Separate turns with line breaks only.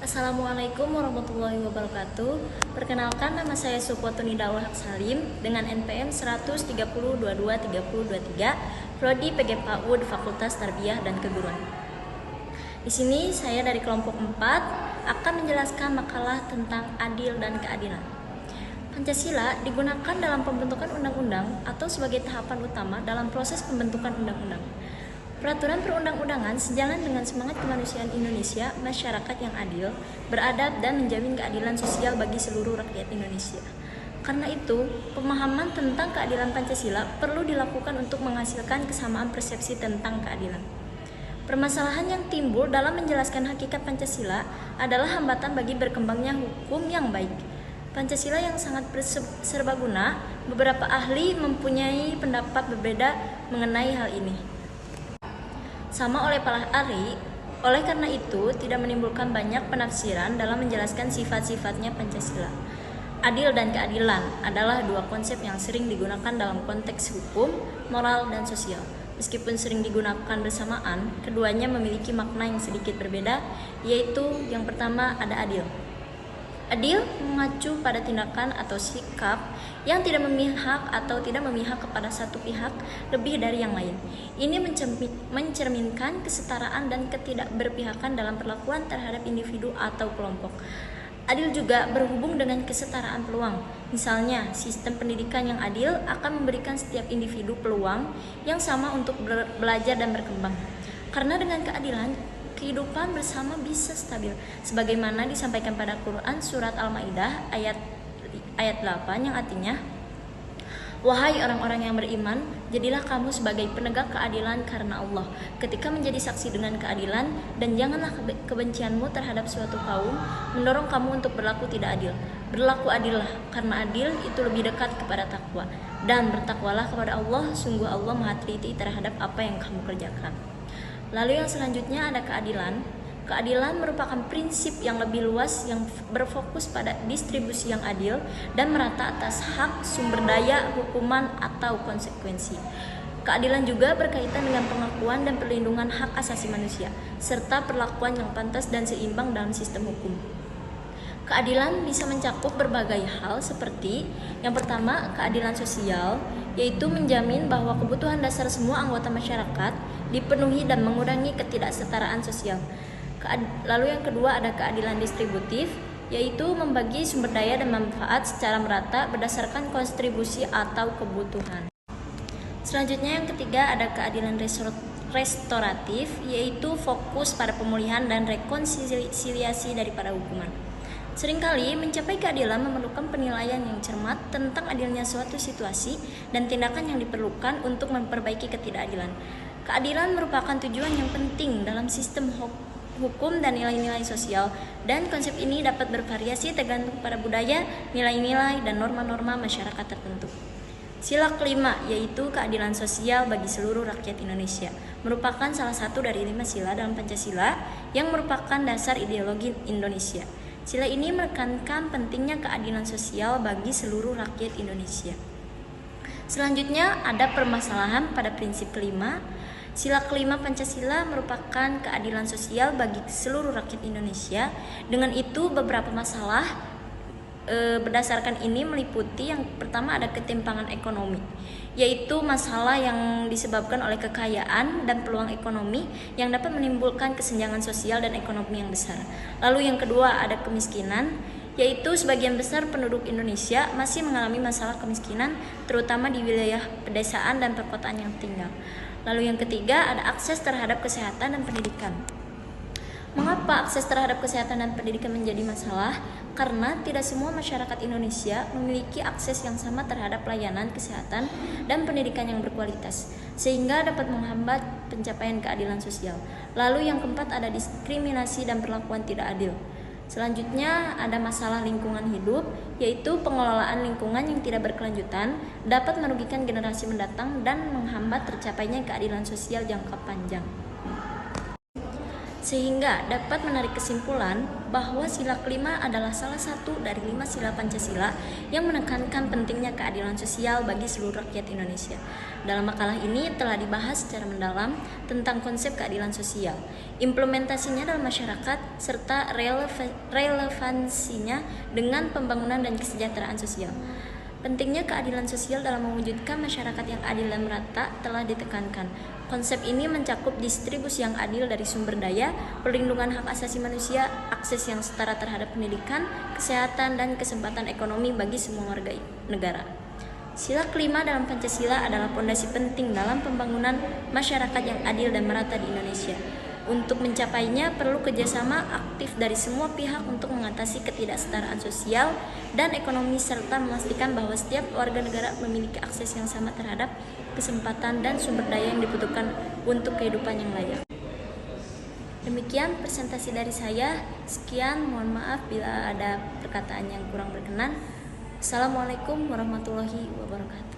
Assalamualaikum warahmatullahi wabarakatuh. Perkenalkan, nama saya Supwatuni Daul Haq Salim dengan NPM 130223023, Prodi PGPAUD Fakultas Tarbiyah dan Keguruan. Di sini saya dari kelompok 4 akan menjelaskan makalah tentang adil dan keadilan. Pancasila digunakan dalam pembentukan undang-undang atau sebagai tahapan utama dalam proses pembentukan undang-undang. Peraturan perundang-undangan sejalan dengan semangat kemanusiaan Indonesia, masyarakat yang adil, beradab, dan menjamin keadilan sosial bagi seluruh rakyat Indonesia. Karena itu, pemahaman tentang keadilan Pancasila perlu dilakukan untuk menghasilkan kesamaan persepsi tentang keadilan. Permasalahan yang timbul dalam menjelaskan hakikat Pancasila adalah hambatan bagi berkembangnya hukum yang baik. Pancasila yang sangat serbaguna, beberapa ahli mempunyai pendapat berbeda mengenai hal ini. Sama oleh para ahli, oleh karena itu tidak menimbulkan banyak penafsiran dalam menjelaskan sifat-sifatnya Pancasila. Adil dan keadilan adalah dua konsep yang sering digunakan dalam konteks hukum, moral, dan sosial. Meskipun sering digunakan bersamaan, keduanya memiliki makna yang sedikit berbeda, yaitu yang pertama ada adil. Adil mengacu pada tindakan atau sikap yang tidak memihak atau tidak memihak kepada satu pihak lebih dari yang lain. Ini mencerminkan kesetaraan dan ketidakberpihakan dalam perlakuan terhadap individu atau kelompok. Adil juga berhubung dengan kesetaraan peluang. Misalnya, sistem pendidikan yang adil akan memberikan setiap individu peluang yang sama untuk belajar dan berkembang. Karena dengan keadilan, kehidupan bersama bisa stabil, sebagaimana disampaikan pada Quran surat Al-Maidah ayat 8 yang artinya, "Wahai orang-orang yang beriman, jadilah kamu sebagai penegak keadilan karena Allah ketika menjadi saksi dengan keadilan, dan janganlah kebencianmu terhadap suatu kaum mendorong kamu untuk berlaku tidak adil. Berlaku adillah, karena adil itu lebih dekat kepada takwa, dan bertakwalah kepada Allah, sungguh Allah Maha Teliti terhadap apa yang kamu kerjakan." Lalu yang selanjutnya ada keadilan. Keadilan merupakan prinsip yang lebih luas yang berfokus pada distribusi yang adil dan merata atas hak, sumber daya, hukuman, atau konsekuensi. Keadilan juga berkaitan dengan pengakuan dan perlindungan hak asasi manusia, serta perlakuan yang pantas dan seimbang dalam sistem hukum. Keadilan bisa mencakup berbagai hal seperti yang pertama, keadilan sosial, yaitu menjamin bahwa kebutuhan dasar semua anggota masyarakat dipenuhi dan mengurangi ketidaksetaraan sosial. Lalu yang kedua ada keadilan distributif, yaitu membagi sumber daya dan manfaat secara merata berdasarkan kontribusi atau kebutuhan. Selanjutnya yang ketiga ada keadilan restoratif, yaitu fokus pada pemulihan dan rekonsiliasi daripada hukuman. Seringkali mencapai keadilan memerlukan penilaian yang cermat tentang adilnya suatu situasi dan tindakan yang diperlukan untuk memperbaiki ketidakadilan. Keadilan merupakan tujuan yang penting dalam sistem hukum dan nilai-nilai sosial, dan konsep ini dapat bervariasi tergantung pada budaya, nilai-nilai, dan norma-norma masyarakat tertentu. Sila kelima, yaitu keadilan sosial bagi seluruh rakyat Indonesia, merupakan salah satu dari 5 sila dalam Pancasila yang merupakan dasar ideologi Indonesia. Sila ini menekankan pentingnya keadilan sosial bagi seluruh rakyat Indonesia. Selanjutnya ada permasalahan pada prinsip kelima. Sila kelima Pancasila merupakan keadilan sosial bagi seluruh rakyat Indonesia. Dengan itu beberapa masalah berdasarkan ini meliputi yang pertama ada ketimpangan ekonomi, yaitu masalah yang disebabkan oleh kekayaan dan peluang ekonomi yang dapat menimbulkan kesenjangan sosial dan ekonomi yang besar. Lalu yang kedua ada kemiskinan, yaitu sebagian besar penduduk Indonesia masih mengalami masalah kemiskinan, terutama di wilayah pedesaan dan perkotaan yang tinggal. Lalu yang ketiga ada akses terhadap kesehatan dan pendidikan. Mengapa akses terhadap kesehatan dan pendidikan menjadi masalah? Karena tidak semua masyarakat Indonesia memiliki akses yang sama terhadap layanan kesehatan dan pendidikan yang berkualitas, sehingga dapat menghambat pencapaian keadilan sosial. Lalu yang keempat ada diskriminasi dan perlakuan tidak adil. Selanjutnya ada masalah lingkungan hidup, yaitu pengelolaan lingkungan yang tidak berkelanjutan dapat merugikan generasi mendatang dan menghambat tercapainya keadilan sosial jangka panjang. sehingga dapat menarik kesimpulan bahwa sila kelima adalah salah satu dari 5 sila Pancasila yang menekankan pentingnya keadilan sosial bagi seluruh rakyat Indonesia. Dalam makalah ini telah dibahas secara mendalam tentang konsep keadilan sosial, implementasinya dalam masyarakat, serta relevansinya dengan pembangunan dan kesejahteraan sosial. Pentingnya keadilan sosial dalam mewujudkan masyarakat yang adil dan merata telah ditekankan. Konsep ini mencakup distribusi yang adil dari sumber daya, perlindungan hak asasi manusia, akses yang setara terhadap pendidikan, kesehatan, dan kesempatan ekonomi bagi semua warga negara. Sila kelima dalam Pancasila adalah fondasi penting dalam pembangunan masyarakat yang adil dan merata di Indonesia. Untuk mencapainya perlu kerjasama aktif dari semua pihak untuk mengatasi ketidaksetaraan sosial dan ekonomi serta memastikan bahwa setiap warga negara memiliki akses yang sama terhadap kesempatan dan sumber daya yang dibutuhkan untuk kehidupan yang layak. Demikian presentasi dari saya. Sekian, mohon maaf bila ada perkataan yang kurang berkenan. Assalamualaikum warahmatullahi wabarakatuh.